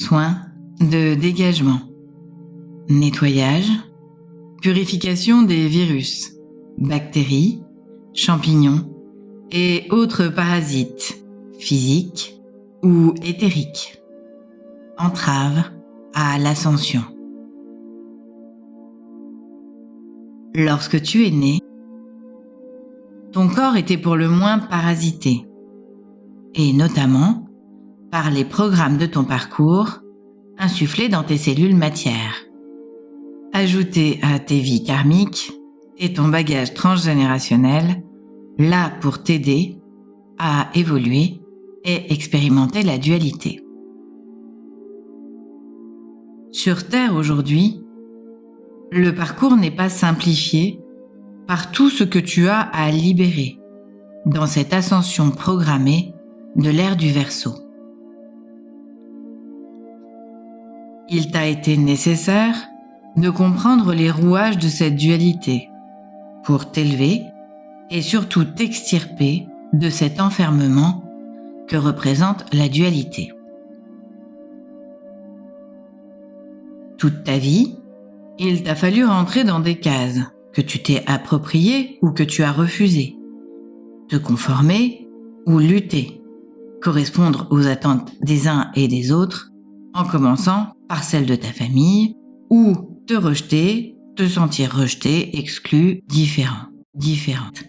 soins de dégagement, nettoyage, purification des virus, bactéries, champignons et autres parasites physiques ou éthériques. Entrave à l'ascension. Lorsque tu es né, ton corps était pour le moins parasité, et notamment par les programmes de ton parcours insufflés dans tes cellules matières, ajoutés à tes vies karmiques et ton bagage transgénérationnel, là pour t'aider à évoluer et expérimenter la dualité. Sur Terre aujourd'hui, le parcours n'est pas simplifié par tout ce que tu as à libérer dans cette ascension programmée de l'ère du Verseau. Il t'a été nécessaire de comprendre les rouages de cette dualité pour t'élever et surtout t'extirper de cet enfermement que représente la dualité. Toute ta vie, il t'a fallu rentrer dans des cases que tu t'es appropriées ou que tu as refusées, te conformer ou lutter, correspondre aux attentes des uns et des autres, en commençant par celles de ta famille, ou te rejeter, te sentir rejeté, exclu, différente.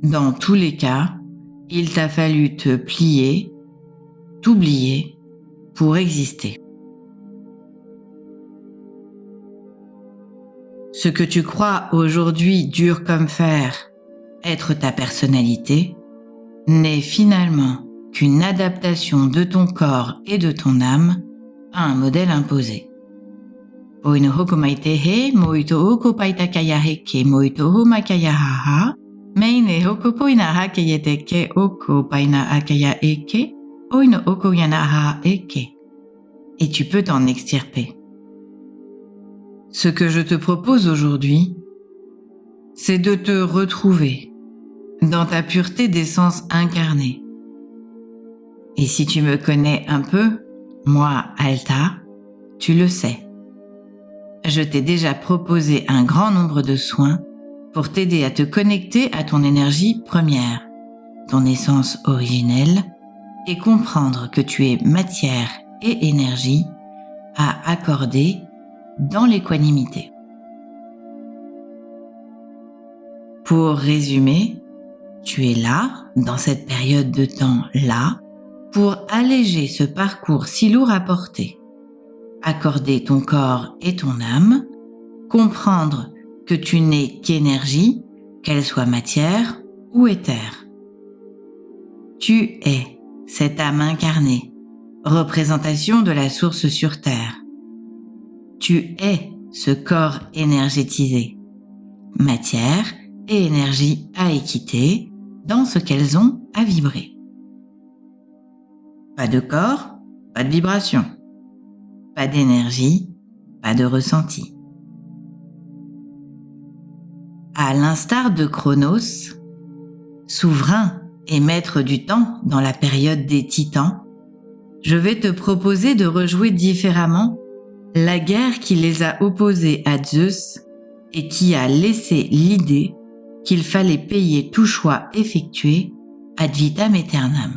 Dans tous les cas, il t'a fallu te plier, t'oublier pour exister. Ce que tu crois aujourd'hui dur comme fer être ta personnalité n'est finalement qu'une adaptation de ton corps et de ton âme à un modèle imposé. Oino hoko maitehe, moito oko paitakaya heke, moito ho makaya haha, meine hoko poina hakeyeteke oko paina akaya eke, oino oko yanaha eke. Et tu peux t'en extirper. Ce que je te propose aujourd'hui, c'est de te retrouver dans ta pureté d'essence incarnée. Et si tu me connais un peu, moi, Alta, tu le sais. Je t'ai déjà proposé un grand nombre de soins pour t'aider à te connecter à ton énergie première, ton essence originelle, et comprendre que tu es matière et énergie à accorder dans l'équanimité. Pour résumer, tu es là, dans cette période de temps-là, pour alléger ce parcours si lourd à porter, accorder ton corps et ton âme, comprendre que tu n'es qu'énergie, qu'elle soit matière ou éther. Tu es cette âme incarnée, représentation de la source sur Terre. Tu es ce corps énergétisé, matière et énergie à équité dans ce qu'elles ont à vibrer. Pas de corps, pas de vibration. Pas d'énergie, pas de ressenti. À l'instar de Chronos, souverain et maître du temps dans la période des Titans, je vais te proposer de rejouer différemment la guerre qui les a opposés à Zeus et qui a laissé l'idée qu'il fallait payer tout choix effectué ad vitam aeternam.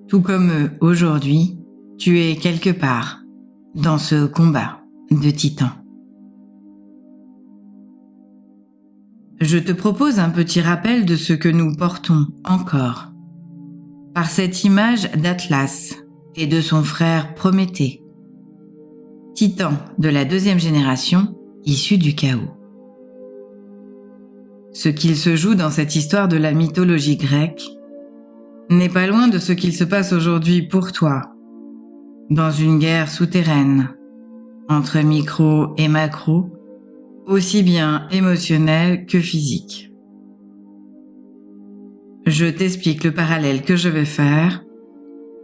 Tout comme eux, aujourd'hui, tu es quelque part dans ce combat de titans. Je te propose un petit rappel de ce que nous portons encore, par cette image d'Atlas et de son frère Prométhée, titan de la 2e génération issu du chaos. Ce qu'il se joue dans cette histoire de la mythologie grecque n'est pas loin de ce qu'il se passe aujourd'hui pour toi, dans une guerre souterraine, entre micro et macro, aussi bien émotionnelle que physique. Je t'explique le parallèle que je vais faire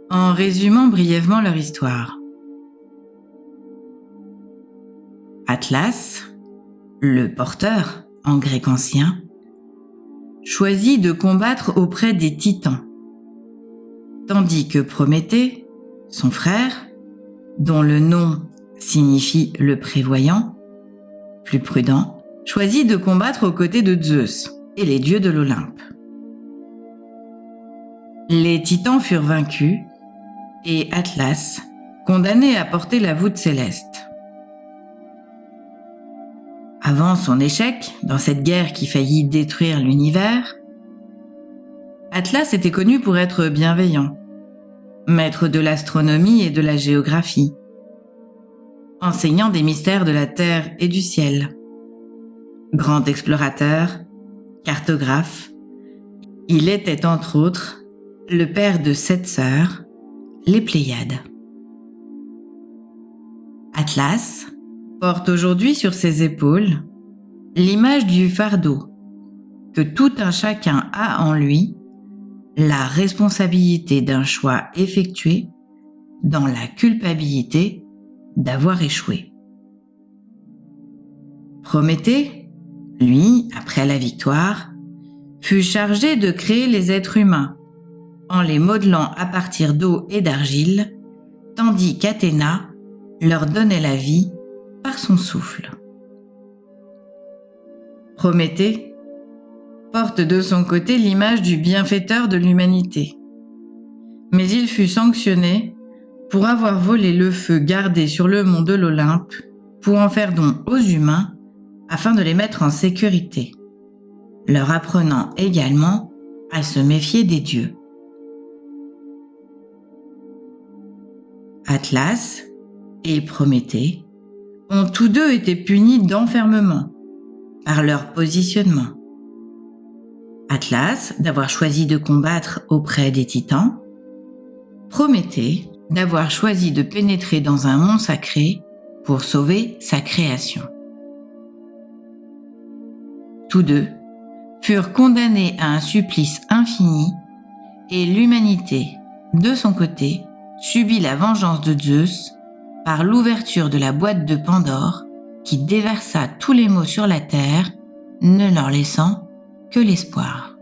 en résumant brièvement leur histoire. Atlas, le porteur en grec ancien, choisit de combattre auprès des titans, tandis que Prométhée, son frère, dont le nom signifie le prévoyant, plus prudent, choisit de combattre aux côtés de Zeus et les dieux de l'Olympe. Les titans furent vaincus et Atlas, condamné à porter la voûte céleste. Avant son échec, dans cette guerre qui faillit détruire l'univers, Atlas était connu pour être bienveillant, maître de l'astronomie et de la géographie, enseignant des mystères de la terre et du ciel. Grand explorateur, cartographe, il était entre autres le père de 7 sœurs, les Pléiades. Atlas porte aujourd'hui sur ses épaules l'image du fardeau que tout un chacun a en lui, la responsabilité d'un choix effectué dans la culpabilité d'avoir échoué. Prométhée, lui, après la victoire, fut chargé de créer les êtres humains en les modelant à partir d'eau et d'argile, tandis qu'Athéna leur donnait la vie par son souffle. Prométhée porte de son côté l'image du bienfaiteur de l'humanité. Mais il fut sanctionné pour avoir volé le feu gardé sur le mont de l'Olympe pour en faire don aux humains afin de les mettre en sécurité, leur apprenant également à se méfier des dieux. Atlas et Prométhée ont tous deux été punis d'enfermement par leur positionnement. Atlas d'avoir choisi de combattre auprès des titans, Prométhée d'avoir choisi de pénétrer dans un mont sacré pour sauver sa création. Tous deux furent condamnés à un supplice infini et l'humanité, de son côté, subit la vengeance de Zeus par l'ouverture de la boîte de Pandore qui déversa tous les maux sur la terre, ne leur laissant que l'espoir.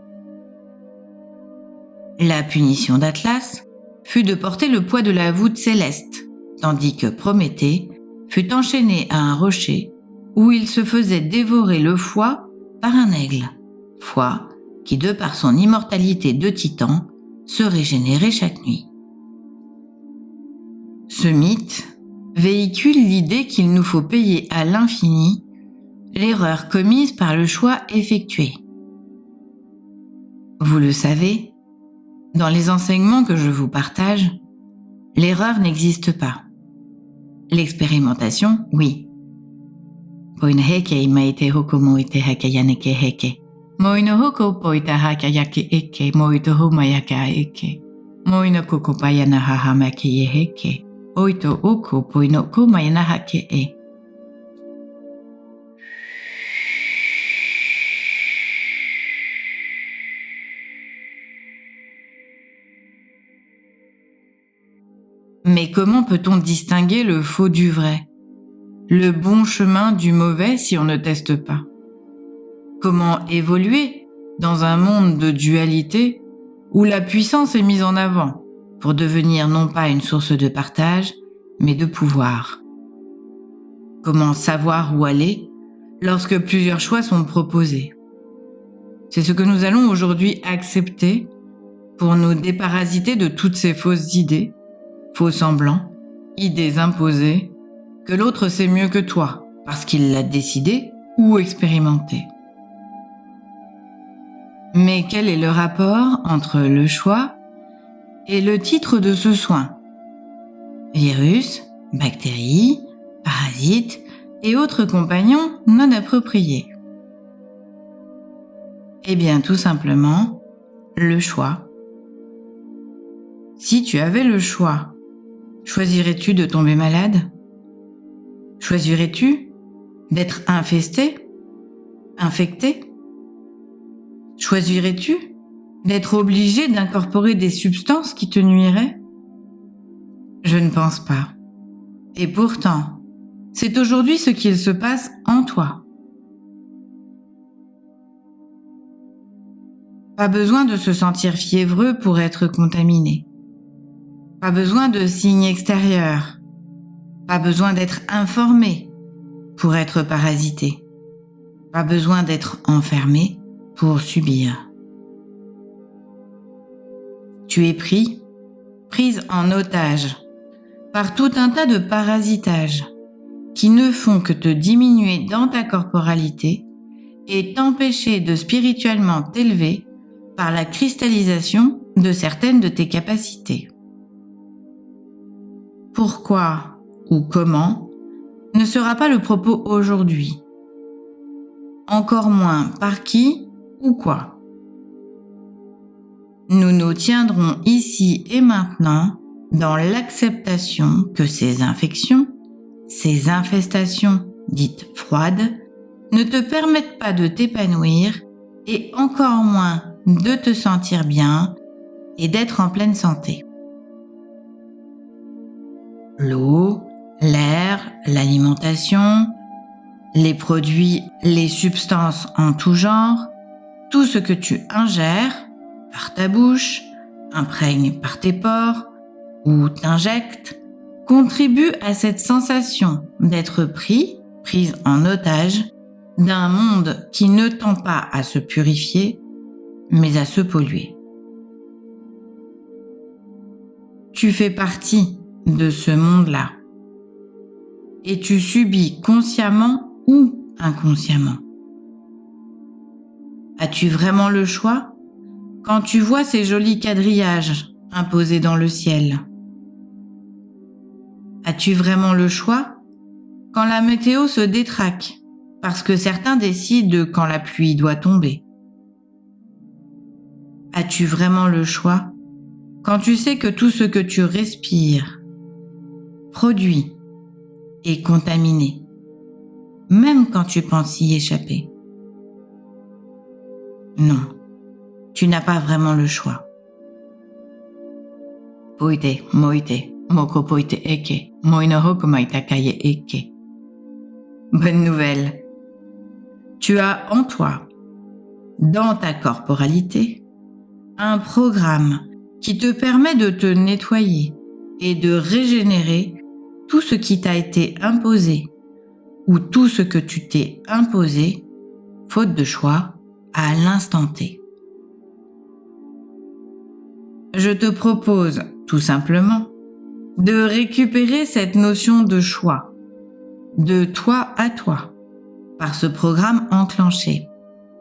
La punition d'Atlas fut de porter le poids de la voûte céleste, tandis que Prométhée fut enchaîné à un rocher où il se faisait dévorer le foie par un aigle, foie qui, de par son immortalité de titan, se régénérait chaque nuit. Ce mythe véhicule l'idée qu'il nous faut payer à l'infini l'erreur commise par le choix effectué. Vous le savez, dans les enseignements que je vous partage, l'erreur n'existe pas. L'expérimentation, oui. Poinaheke maite hoko moite hakayaneke heke. Moino hoko poita hakayake eke moito humayaka eke. Moino koko payana hahamake yeheke. Oito oko poino komayana hake e. Mais comment peut-on distinguer le faux du vrai, le bon chemin du mauvais si on ne teste pas? Comment évoluer dans un monde de dualité où la puissance est mise en avant pour devenir non pas une source de partage, mais de pouvoir? Comment savoir où aller lorsque plusieurs choix sont proposés? C'est ce que nous allons aujourd'hui accepter pour nous déparasiter de toutes ces fausses idées, faux semblants, idées imposées, que l'autre sait mieux que toi, parce qu'il l'a décidé ou expérimenté. Mais quel est le rapport entre le choix et le titre de ce soin? Virus, bactéries, parasites et autres compagnons non appropriés. Eh bien, tout simplement, le choix. Si tu avais le choix, choisirais-tu de tomber malade? Choisirais-tu d'être infesté? Infecté? Choisirais-tu d'être obligé d'incorporer des substances qui te nuiraient? Je ne pense pas. Et pourtant, c'est aujourd'hui ce qu'il se passe en toi. Pas besoin de se sentir fiévreux pour être contaminé. Pas besoin de signes extérieurs. Pas besoin d'être informé pour être parasité. Pas besoin d'être enfermé pour subir. Tu es prise en otage par tout un tas de parasitages qui ne font que te diminuer dans ta corporalité et t'empêcher de spirituellement t'élever par la cristallisation de certaines de tes capacités. Pourquoi ou comment ne sera pas le propos aujourd'hui. Encore moins par qui ou quoi. Nous nous tiendrons ici et maintenant dans l'acceptation que ces infections, ces infestations dites froides, ne te permettent pas de t'épanouir et encore moins de te sentir bien et d'être en pleine santé. L'eau, l'air, l'alimentation, les produits, les substances en tout genre, tout ce que tu ingères par ta bouche, imprègnes par tes pores ou t'injectes, contribue à cette sensation d'être prise en otage d'un monde qui ne tend pas à se purifier, mais à se polluer. Tu fais partie de ce monde-là et tu subis consciemment ou inconsciemment. As-tu vraiment le choix quand tu vois ces jolis quadrillages imposés dans le ciel? As-tu vraiment le choix quand la météo se détraque parce que certains décident de quand la pluie doit tomber? As-tu vraiment le choix quand tu sais que tout ce que tu respires, produit et contaminé, même quand tu penses y échapper? Non, tu n'as pas vraiment le choix. Poite, moite, moko poite eke, moinohoku maitakaye eke. Bonne nouvelle, tu as en toi, dans ta corporalité, un programme qui te permet de te nettoyer et de régénérer tout ce qui t'a été imposé ou tout ce que tu t'es imposé, faute de choix, à l'instant T. Je te propose, tout simplement, de récupérer cette notion de choix, de toi à toi, par ce programme enclenché.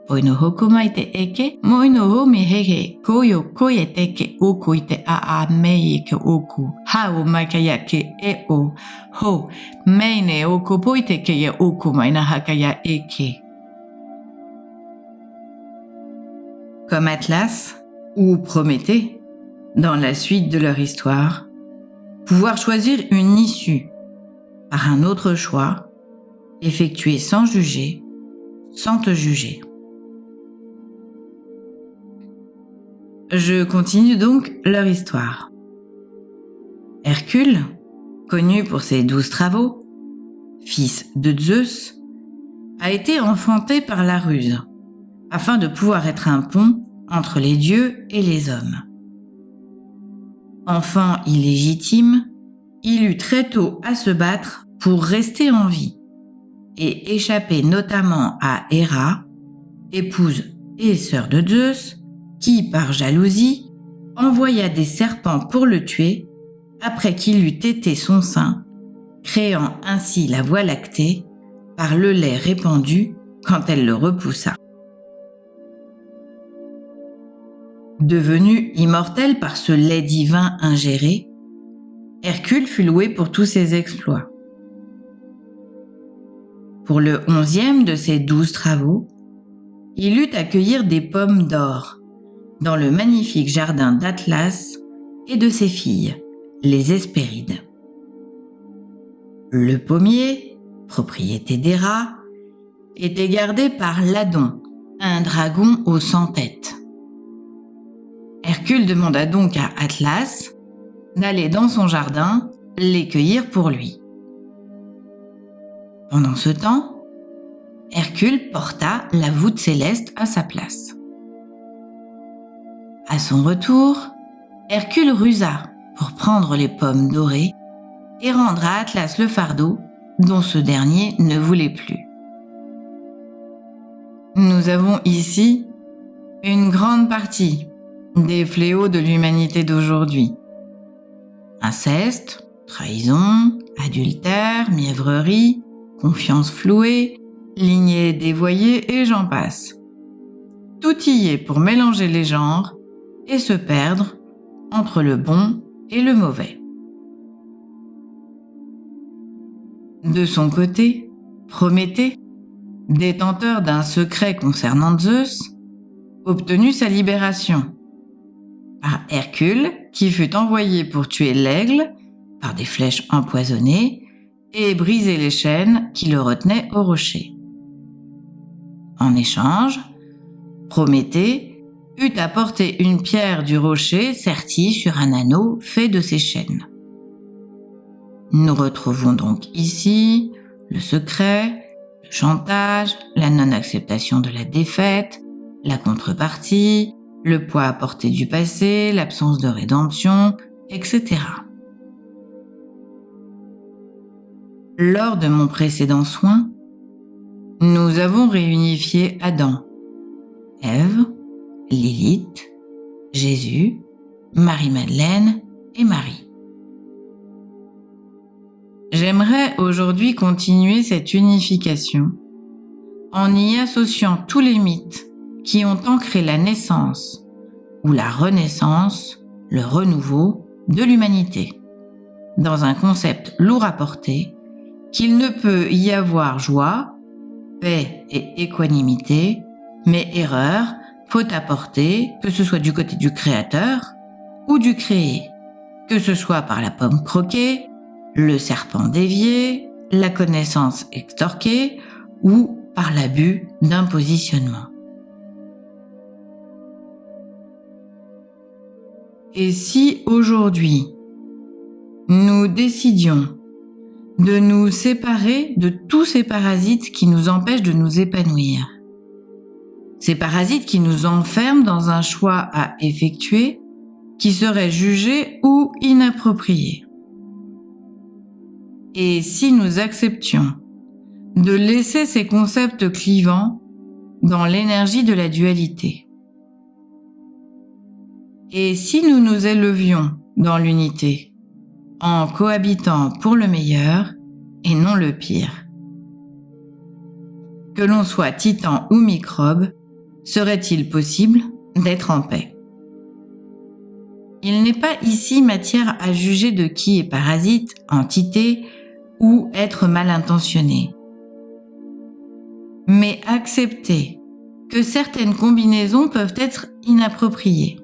Oinohoku maite eke, moinoho mihege, koyo koyeteke oku ite a meike oku, hao makaya ke e o, ho, meine oku poite ke ye oku mainahakaya eke. Comme Atlas ou Prométhée, dans la suite de leur histoire, pouvoir choisir une issue par un autre choix, effectué sans juger, sans te juger. Je continue donc leur histoire. Hercule, connu pour ses 12 travaux, fils de Zeus, a été enfanté par la ruse, afin de pouvoir être un pont entre les dieux et les hommes. Enfant illégitime, il eut très tôt à se battre pour rester en vie et échapper notamment à Héra, épouse et sœur de Zeus, qui, par jalousie, envoya des serpents pour le tuer après qu'il eut tété son sein, créant ainsi la Voie lactée par le lait répandu quand elle le repoussa. Devenu immortel par ce lait divin ingéré, Hercule fut loué pour tous ses exploits. Pour le 11e de ses 12 travaux, il eut à cueillir des pommes d'or dans le magnifique jardin d'Atlas et de ses filles, les Hespérides. Le pommier, propriété d'Héra, était gardé par Ladon, un dragon aux 100 têtes. Hercule demanda donc à Atlas d'aller dans son jardin les cueillir pour lui. Pendant ce temps, Hercule porta la voûte céleste à sa place. À son retour, Hercule rusa pour prendre les pommes dorées et rendre à Atlas le fardeau dont ce dernier ne voulait plus. Nous avons ici une grande partie des fléaux de l'humanité d'aujourd'hui. Inceste, trahison, adultère, mièvrerie, confiance flouée, lignée dévoyée et j'en passe. Tout y est pour mélanger les genres et se perdre entre le bon et le mauvais. De son côté, Prométhée, détenteur d'un secret concernant Zeus, obtenu sa libération par Hercule, qui fut envoyé pour tuer l'aigle par des flèches empoisonnées et briser les chaînes qui le retenaient au rocher. En échange, Prométhée eut apporté une pierre du rocher sertie sur un anneau fait de ces chaînes. Nous retrouvons donc ici le secret, le chantage, la non-acceptation de la défaite, la contrepartie, le poids à porter du passé, l'absence de rédemption, etc. Lors de mon précédent soin, nous avons réunifié Adam, Ève, Lilith, Jésus, Marie-Madeleine et Marie. J'aimerais aujourd'hui continuer cette unification en y associant tous les mythes qui ont ancré la naissance ou la renaissance, le renouveau de l'humanité, dans un concept lourd à porter qu'il ne peut y avoir joie, paix et équanimité, mais erreur, faute à porter, que ce soit du côté du créateur ou du créé, que ce soit par la pomme croquée, le serpent dévié, la connaissance extorquée ou par l'abus d'un positionnement. Et si aujourd'hui, nous décidions de nous séparer de tous ces parasites qui nous empêchent de nous épanouir, ces parasites qui nous enferment dans un choix à effectuer qui serait jugé ou inapproprié. Et si nous acceptions de laisser ces concepts clivants dans l'énergie de la dualité? Et si nous nous élevions dans l'unité, en cohabitant pour le meilleur et non le pire? Que l'on soit titan ou microbe, serait-il possible d'être en paix? Il n'est pas ici matière à juger de qui est parasite, entité ou être mal intentionné. Mais accepter que certaines combinaisons peuvent être inappropriées.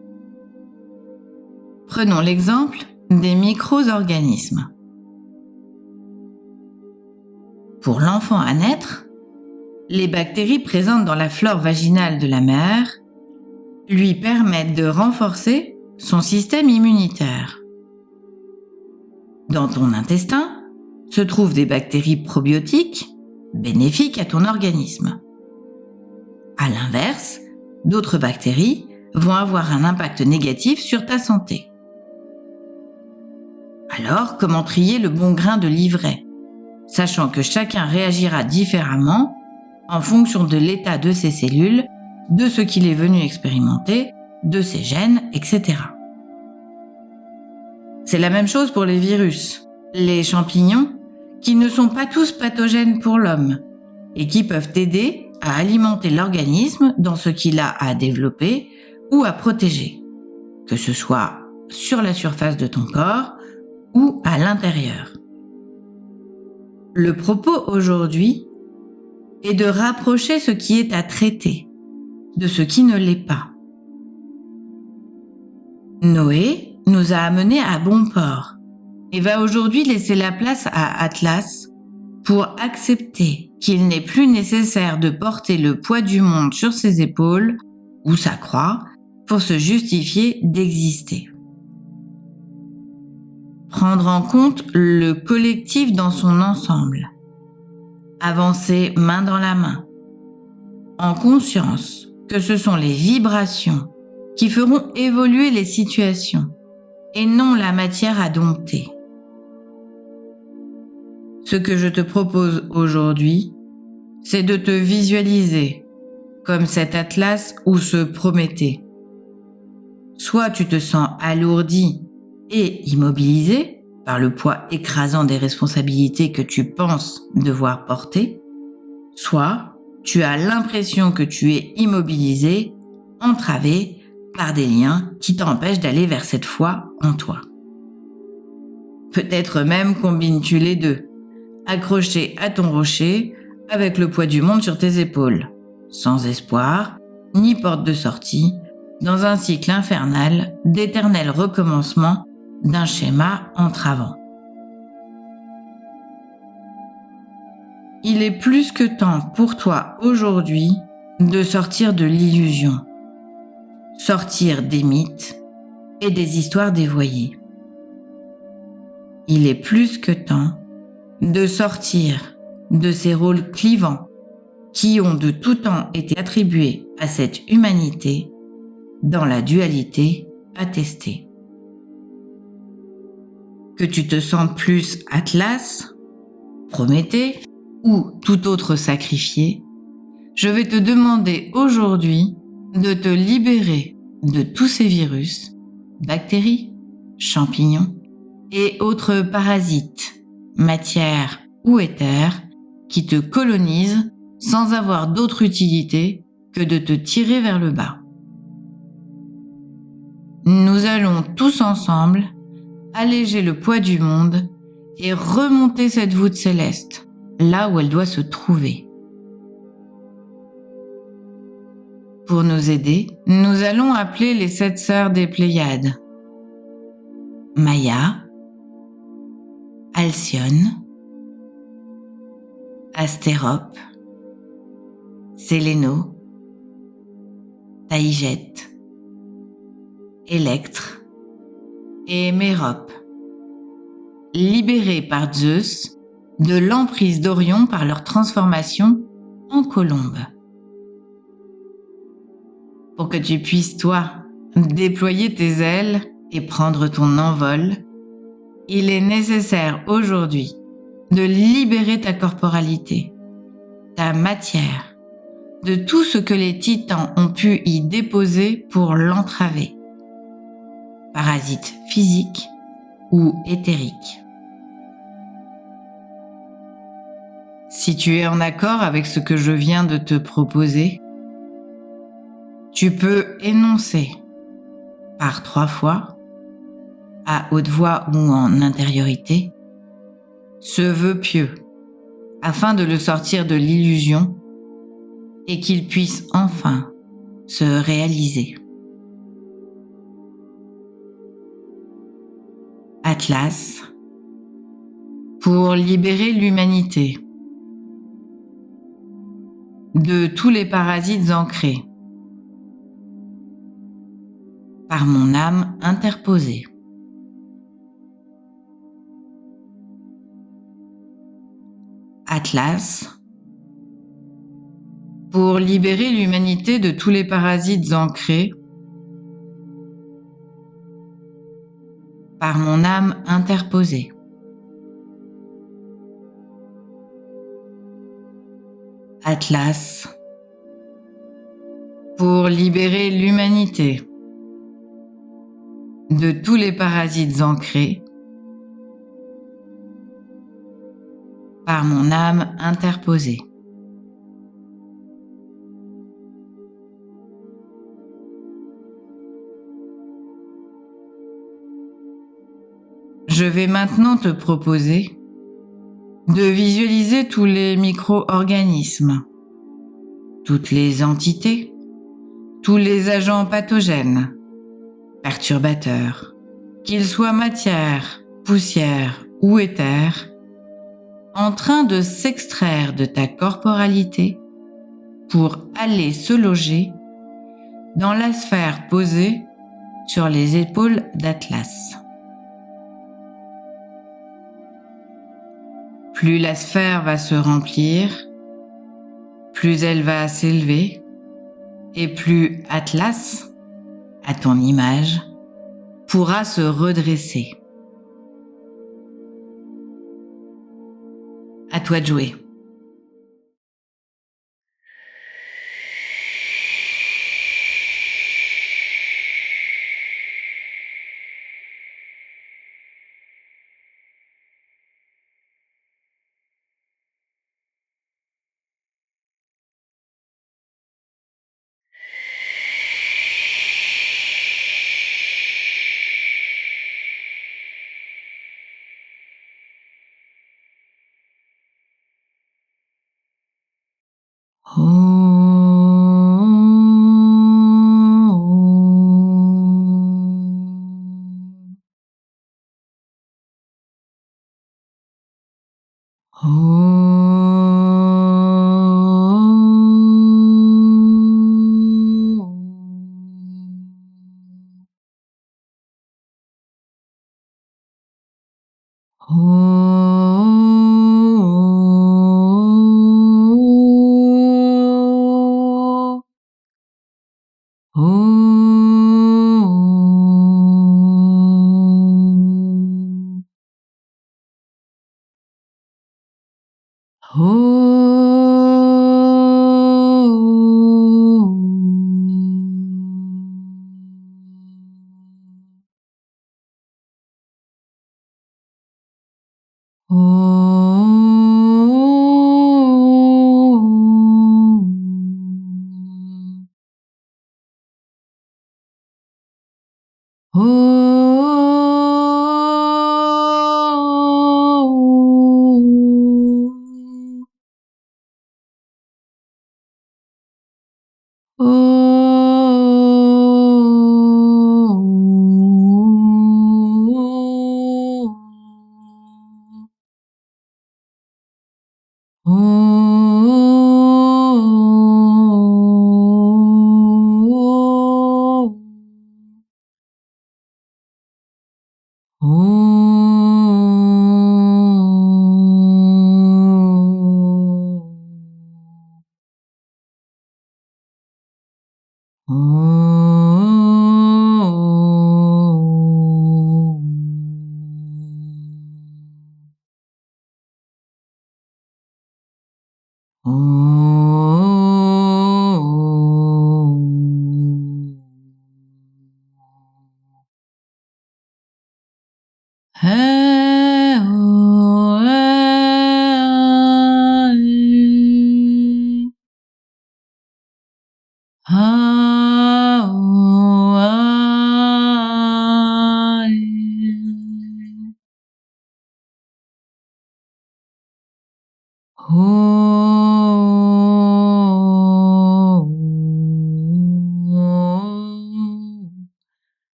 Prenons l'exemple des micro-organismes. Pour l'enfant à naître, les bactéries présentes dans la flore vaginale de la mère lui permettent de renforcer son système immunitaire. Dans ton intestin se trouvent des bactéries probiotiques bénéfiques à ton organisme. À l'inverse, d'autres bactéries vont avoir un impact négatif sur ta santé. Alors, comment trier le bon grain de l'ivraie, sachant que chacun réagira différemment en fonction de l'état de ses cellules, de ce qu'il est venu expérimenter, de ses gènes, etc. C'est la même chose pour les virus, les champignons, qui ne sont pas tous pathogènes pour l'homme et qui peuvent aider à alimenter l'organisme dans ce qu'il a à développer ou à protéger, que ce soit sur la surface de ton corps ou à l'intérieur. Le propos aujourd'hui est de rapprocher ce qui est à traiter de ce qui ne l'est pas. Noé nous a amenés à bon port et va aujourd'hui laisser la place à Atlas pour accepter qu'il n'est plus nécessaire de porter le poids du monde sur ses épaules ou sa croix pour se justifier d'exister. Prendre en compte le collectif dans son ensemble. Avancer main dans la main, en conscience que ce sont les vibrations qui feront évoluer les situations et non la matière à dompter. Ce que je te propose aujourd'hui, c'est de te visualiser comme cet Atlas ou ce Prométhée. Soit tu te sens alourdi et immobilisé par le poids écrasant des responsabilités que tu penses devoir porter, soit tu as l'impression que tu es immobilisé, entravé par des liens qui t'empêchent d'aller vers cette foi en toi. Peut-être même combines-tu les deux, accroché à ton rocher avec le poids du monde sur tes épaules, sans espoir ni porte de sortie, dans un cycle infernal d'éternel recommencement d'un schéma entravant. Il est plus que temps pour toi aujourd'hui de sortir de l'illusion, sortir des mythes et des histoires dévoyées. Il est plus que temps de sortir de ces rôles clivants qui ont de tout temps été attribués à cette humanité dans la dualité attestée. Que tu te sentes plus Atlas, Prométhée ou tout autre sacrifié, je vais te demander aujourd'hui de te libérer de tous ces virus, bactéries, champignons et autres parasites, matières ou éthers qui te colonisent sans avoir d'autre utilité que de te tirer vers le bas. Nous allons tous ensemble alléger le poids du monde et remonter cette voûte céleste, là où elle doit se trouver. Pour nous aider, nous allons appeler les 7 sœurs des Pléiades. Maïa, Alcyone, Astérope, Séléno, Taïgète, Électre et Mérope, libérés par Zeus de l'emprise d'Orion par leur transformation en colombe. Pour que tu puisses, toi, déployer tes ailes et prendre ton envol, il est nécessaire aujourd'hui de libérer ta corporalité, ta matière, de tout ce que les titans ont pu y déposer pour l'entraver. Parasites physiques ou éthériques. Si tu es en accord avec ce que je viens de te proposer, tu peux énoncer par 3 fois, à haute voix ou en intériorité, ce vœu pieux, afin de le sortir de l'illusion et qu'il puisse enfin se réaliser. Atlas, pour libérer l'humanité de tous les parasites ancrés par mon âme interposée. Atlas, pour libérer l'humanité de tous les parasites ancrés par mon âme interposée. Atlas, pour libérer l'humanité de tous les parasites ancrés par mon âme interposée. Je vais maintenant te proposer de visualiser tous les micro-organismes, toutes les entités, tous les agents pathogènes, perturbateurs, qu'ils soient matière, poussière ou éther, en train de s'extraire de ta corporalité pour aller se loger dans la sphère posée sur les épaules d'Atlas. Plus la sphère va se remplir, plus elle va s'élever, et plus Atlas, à ton image, pourra se redresser. À toi de jouer.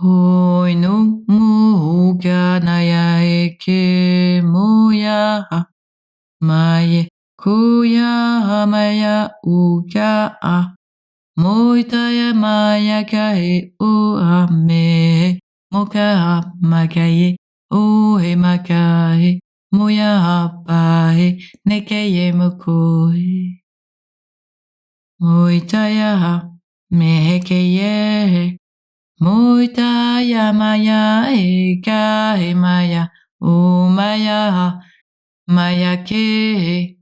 Hoinu muganaya eke moya maye kuya maya uga a moitaya maya kae o ame moka makaye o he makae moya pae nekeye mokoe moitaya mehekeye moitaya maya eka he maya o maya maya ke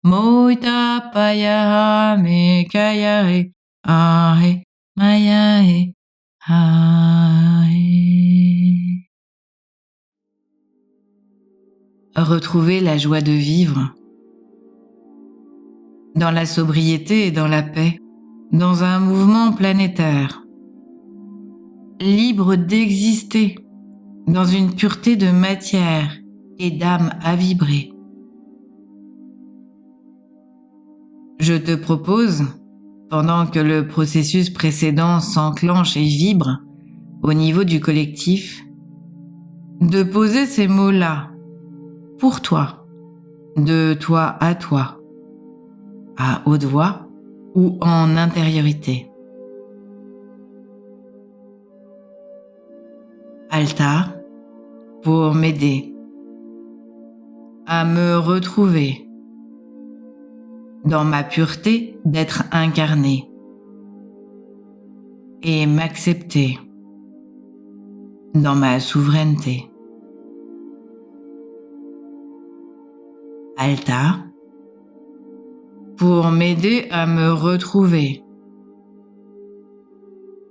moita paya me kaya he ahe maya he ahe. Retrouver la joie de vivre dans la sobriété et dans la paix, dans un mouvement planétaire, libre d'exister dans une pureté de matière et d'âme à vibrer. Je te propose, pendant que le processus précédent s'enclenche et vibre au niveau du collectif, de poser ces mots-là pour toi, de toi, à haute voix ou en intériorité. Alta, pour m'aider à me retrouver dans ma pureté d'être incarné et m'accepter dans ma souveraineté. Alta, pour m'aider à me retrouver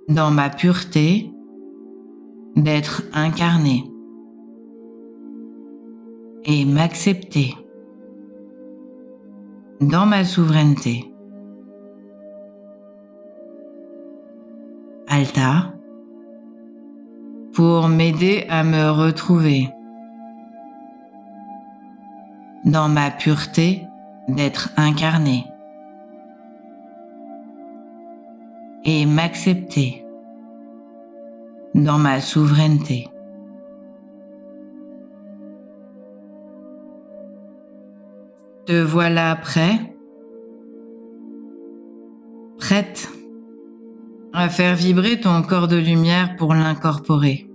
dans ma pureté d'être incarné et m'accepter dans ma souveraineté. Alta, pour m'aider à me retrouver dans ma pureté d'être incarné et m'accepter dans ma souveraineté. Te voilà prêt, prête à faire vibrer ton corps de lumière pour l'incorporer.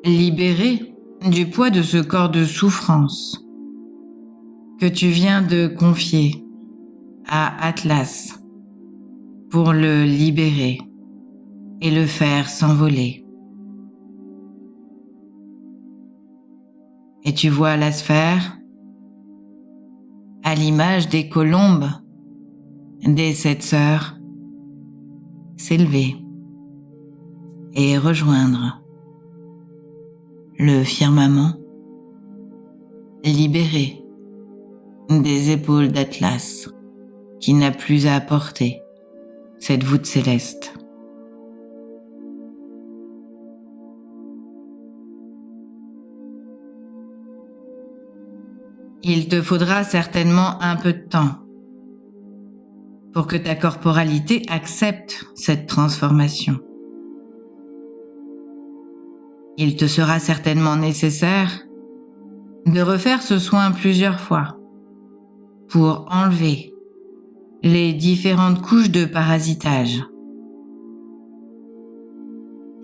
Libéré du poids de ce corps de souffrance que tu viens de confier à Atlas pour le libérer et le faire s'envoler. Et tu vois la sphère à l'image des colombes des 7 sœurs s'élever et rejoindre le firmament libéré des épaules d'Atlas qui n'a plus à porter cette voûte céleste. Il te faudra certainement un peu de temps pour que ta corporalité accepte cette transformation. Il te sera certainement nécessaire de refaire ce soin plusieurs fois pour enlever les différentes couches de parasitage.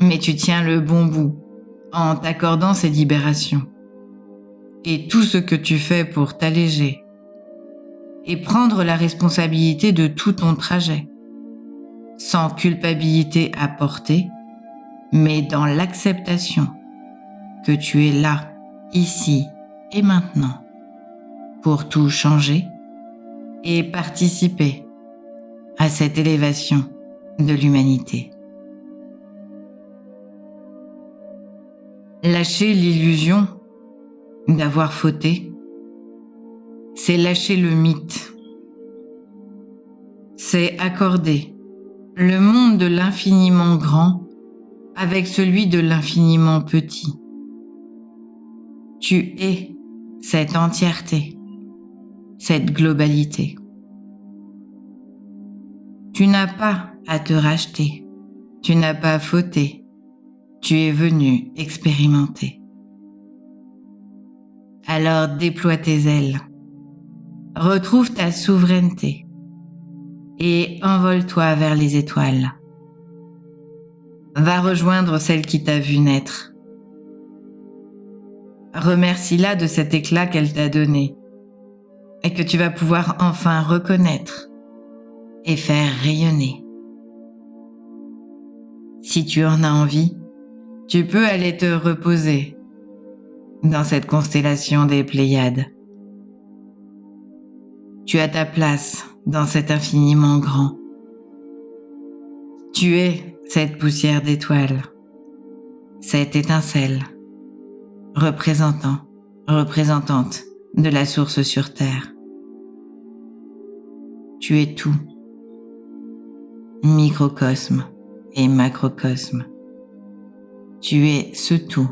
Mais tu tiens le bon bout en t'accordant ces libérations et tout ce que tu fais pour t'alléger et prendre la responsabilité de tout ton trajet, sans culpabilité à porter, mais dans l'acceptation que tu es là, ici et maintenant, pour tout changer et participer à cette élévation de l'humanité. Lâcher l'illusion d'avoir fauté, c'est lâcher le mythe. C'est accorder le monde de l'infiniment grand avec celui de l'infiniment petit. Tu es cette entièreté, cette globalité. Tu n'as pas à te racheter, tu n'as pas fauté, tu es venu expérimenter. Alors déploie tes ailes, retrouve ta souveraineté et envole-toi vers les étoiles. Va rejoindre celle qui t'a vu naître. Remercie-la de cet éclat qu'elle t'a donné et que tu vas pouvoir enfin reconnaître et faire rayonner. Si tu en as envie, tu peux aller te reposer dans cette constellation des Pléiades. Tu as ta place dans cet infiniment grand. Tu es cette poussière d'étoiles, cette étincelle, représentante de la source sur terre. Tu es tout, microcosme et macrocosme. Tu es ce tout,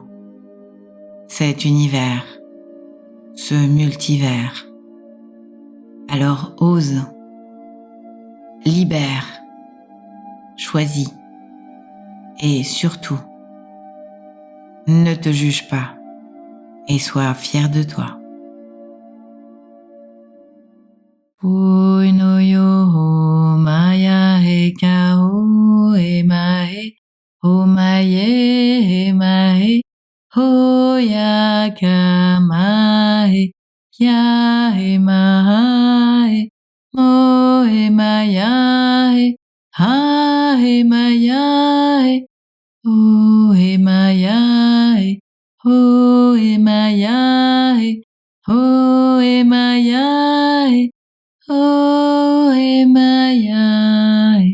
cet univers, ce multivers. Alors ose, libère, choisis et surtout, ne te juge pas et sois fier de toi. Puino yo maya he ka o e ma he o ma ye kamae, yae mae, moe mayae, hae mayae, oe mayae, oe mayae, oe mayae, oe mayae.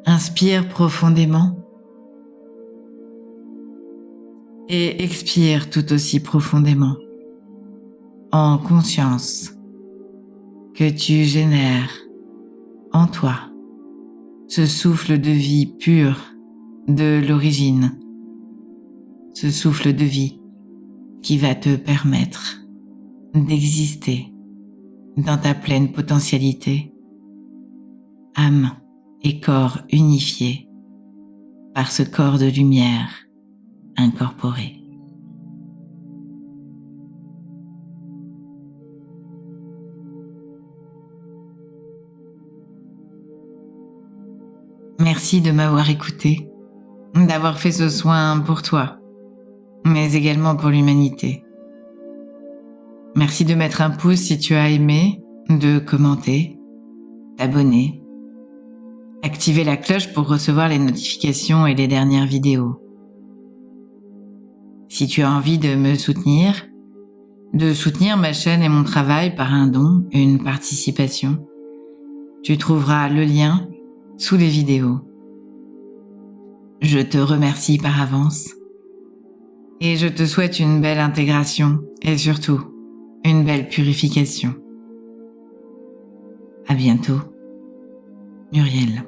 Inspire profondément et expire tout aussi profondément, en conscience que tu génères en toi ce souffle de vie pur de l'origine, ce souffle de vie qui va te permettre d'exister dans ta pleine potentialité, âme et corps unifiés par ce corps de lumière incorporé. Merci de m'avoir écouté, d'avoir fait ce soin pour toi, mais également pour l'humanité. Merci de mettre un pouce si tu as aimé, de commenter, t'abonner, activer la cloche pour recevoir les notifications et les dernières vidéos. Si tu as envie de me soutenir, de soutenir ma chaîne et mon travail par un don, une participation, tu trouveras le lien sous les vidéos. Je te remercie par avance et je te souhaite une belle intégration et surtout une belle purification. À bientôt, Muriel.